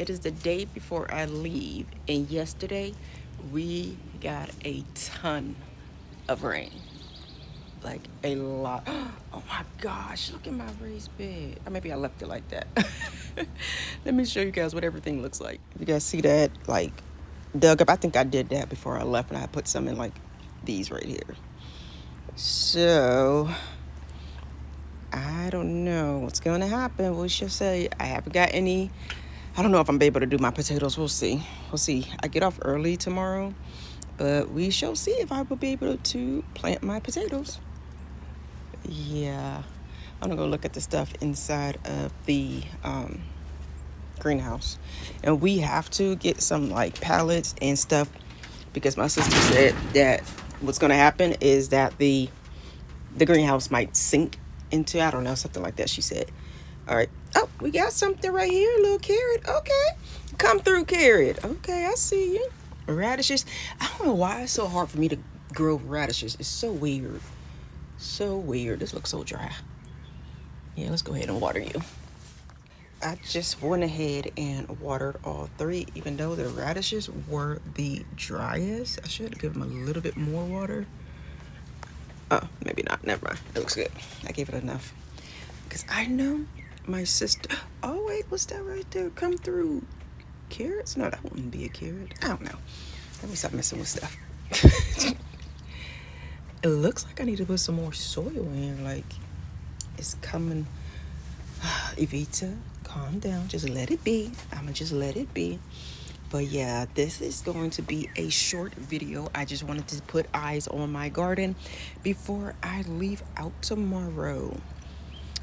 It is the day before I leave, and yesterday we got a ton of rain. Like a lot. Oh my gosh, look at my raised bed. Or maybe I left it like that. Let me show you guys what everything looks like. You guys see that? Like dug up. I think I did that before I left, and I put some in like these right here. So I don't know what's going to happen. We shall say. I haven't got any. I don't know if I'm able to do my potatoes. We'll see. We'll see. I get off early tomorrow, but we shall see if I will be able to plant my potatoes. Yeah, I'm gonna go look at the stuff inside of the greenhouse, and we have to get some like pallets and stuff because my sister said that what's gonna happen is that the greenhouse might sink into, I don't know, something like that. She said. All right. Oh, we got something right here, a little carrot. Okay, come through, carrot. Okay, I see you. Radishes. I don't know why it's so hard for me to grow radishes. It's so weird. So weird. This looks so dry. Yeah, let's go ahead and water you. I just went ahead and watered all three, even though the radishes were the driest. I should give them a little bit more water. Oh, maybe not. Never mind. It looks good. I gave it enough. Because I know my sister... Oh, wait. What's that right there? Come through. Carrots? No, that wouldn't be a carrot. I don't know. Let me stop messing with stuff. It looks like I need to put some more soil in. Like, it's coming. Evita, calm down. Just let it be. I'm going to just let it be. But yeah, this is going to be a short video. I just wanted to put eyes on my garden before I leave out tomorrow.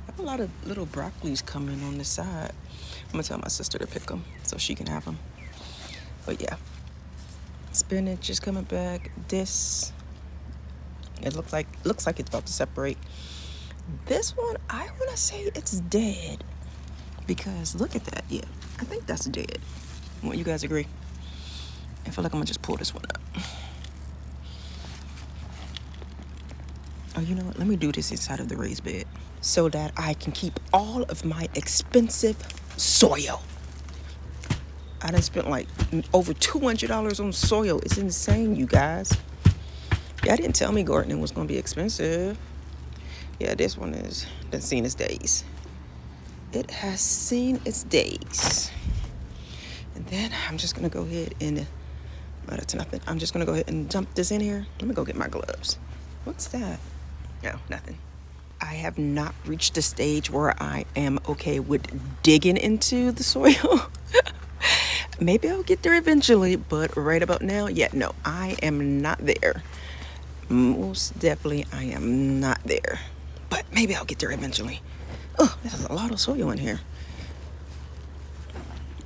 I have a lot of little broccolis coming on the side. I'm going to tell my sister to pick them so she can have them. But yeah, spinach is coming back. This... It looks like it's about to separate. This one, I want to say it's dead. Because look at that. Yeah, I think that's dead. Won't you guys agree? I feel like I'm going to just pull this one up. Oh, you know what? Let me do this inside of the raised bed so that I can keep all of my expensive soil. I done spent like over $200 on soil. It's insane, you guys. Y'all didn't tell me gardening was going to be expensive. Yeah, this one has seen its days. It has seen its days. And then I'm just going to go ahead and... Oh, that's nothing. I'm just going to go ahead and dump this in here. Let me go get my gloves. What's that? No, nothing. I have not reached the stage where I am okay with digging into the soil. Maybe I'll get there eventually, but right about now, yeah, no, I am not there. Most definitely, I am not there. But maybe I'll get there eventually. Oh, there's a lot of soil in here.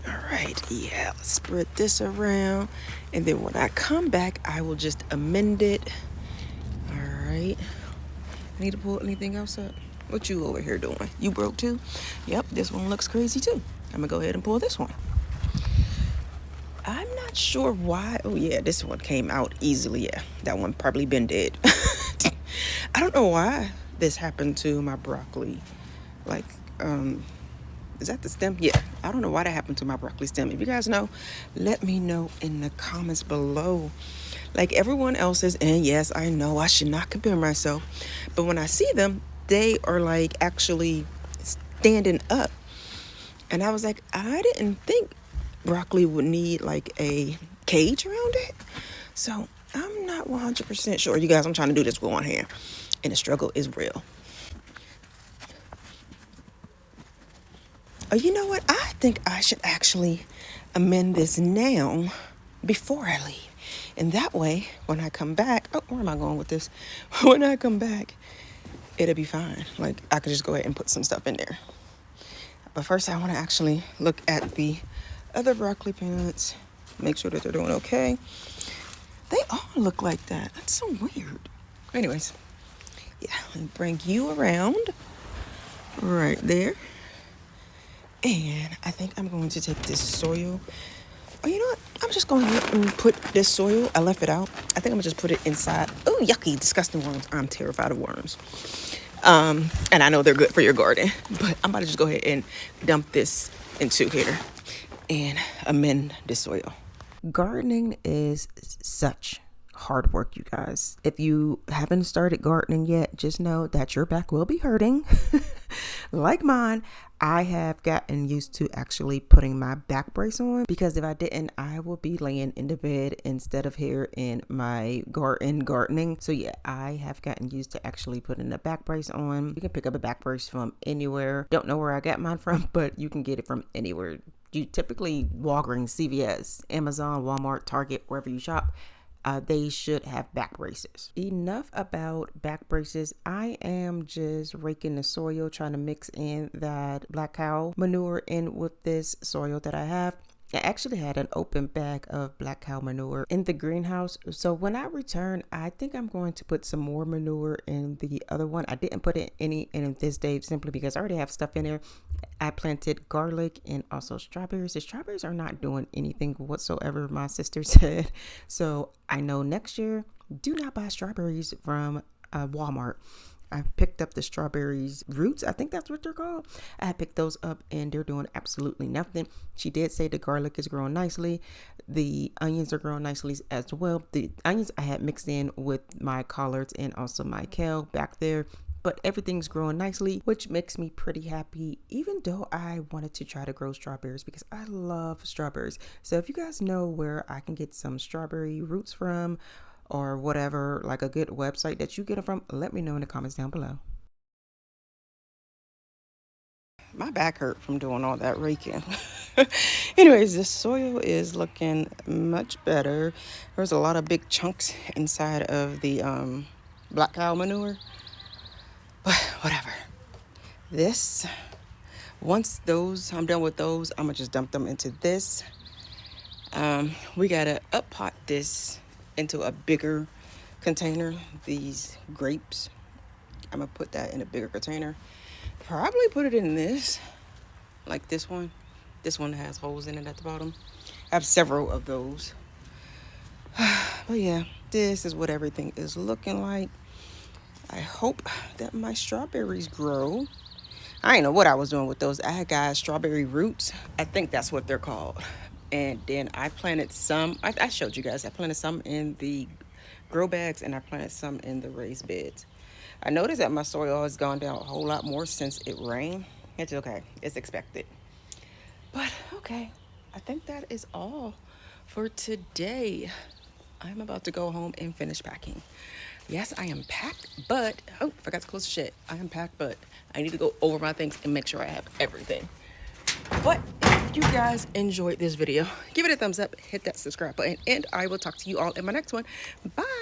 All right, yeah, let's spread this around. And then when I come back, I will just amend it. All right. I need to pull anything else up. What you over here doing? You broke too? Yep, this one looks crazy too. I'm going to go ahead and pull this one. I'm not sure why. Oh, yeah, this one came out easily. Yeah, that one probably been dead. I don't know why this happened to my broccoli. Like, is that the stem? Yeah, I don't know why that happened to my broccoli stem. If you guys know, let me know in the comments below. Like everyone else's, and yes, I know I should not compare myself, but when I see them, they are like actually standing up. And I was like, I didn't think broccoli would need like a cage around it. So I'm not 100% sure. You guys, I'm trying to do this with one hand, and the struggle is real. Oh, you know what? I think I should actually amend this now before I leave. And that way, when I come back, oh, where am I going with this? When I come back, it'll be fine. Like, I could just go ahead and put some stuff in there. But first, I want to actually look at the other broccoli plants, make sure that they're doing okay. They all look like that. That's so weird. Anyways, yeah, let me bring you around right there. And I think I'm going to take this soil. Oh, you know what? I'm just going to put this soil. I left it out. I think I'm going to just put it inside. Oh, yucky, disgusting worms. I'm terrified of worms. And I know they're good for your garden. But I'm about to just go ahead and dump this into here. and amend the soil. Gardening is such hard work, you guys. If you haven't started gardening yet, just know that your back will be hurting. Like mine, I have gotten used to actually putting my back brace on, because if I didn't, I will be laying in the bed instead of here in my garden gardening. So yeah, I have gotten used to actually putting a back brace on. You can pick up a back brace from anywhere. Don't know where I got mine from, but you can get it from anywhere. You typically Walgreens, CVS, Amazon, Walmart, Target, wherever you shop, they should have back braces. Enough about back braces. I am just raking the soil, trying to mix in that black cow manure in with this soil that I have. I actually had an open bag of black cow manure in the greenhouse. So when I return, I think I'm going to put some more manure in the other one. I didn't put any in this day simply because I already have stuff in there. I planted garlic and also strawberries. The strawberries are not doing anything whatsoever, my sister said. So I know next year, do not buy strawberries from Walmart. I picked up the strawberries roots. I think that's what they're called. I picked those up and they're doing absolutely nothing. She did say the garlic is growing nicely. The onions are growing nicely as well. The onions I had mixed in with my collards and also my kale back there. But everything's growing nicely, which makes me pretty happy, even though I wanted to try to grow strawberries because I love strawberries. So if you guys know where I can get some strawberry roots from, or whatever, like a good website that you get it from, let me know in the comments down below. My back hurt from doing all that raking. Anyways, the soil is looking much better. There's a lot of big chunks inside of the black cow manure, but whatever. Once I'm done with those, I'm gonna just dump them into this. We gotta up pot this into a bigger container. These grapes, I'm gonna put that in a bigger container. Probably put it in this, like this one. This one has holes in it at the bottom. I have several of those. But yeah, this is what everything is looking like. I hope that my strawberries grow. I didn't know what I was doing with those. I got strawberry roots. I think that's what they're called. And then I planted some, I showed you guys, I planted some in the grow bags and I planted some in the raised beds. I noticed that my soil has gone down a whole lot more since it rained. It's okay, it's expected. But okay, I think that is all for today. I'm about to go home and finish packing. Yes, I am packed, but, oh, forgot to close the shed. I am packed, but I need to go over my things and make sure I have everything. But if you guys enjoyed this video, give it a thumbs up, hit that subscribe button, and I will talk to you all in my next one. Bye.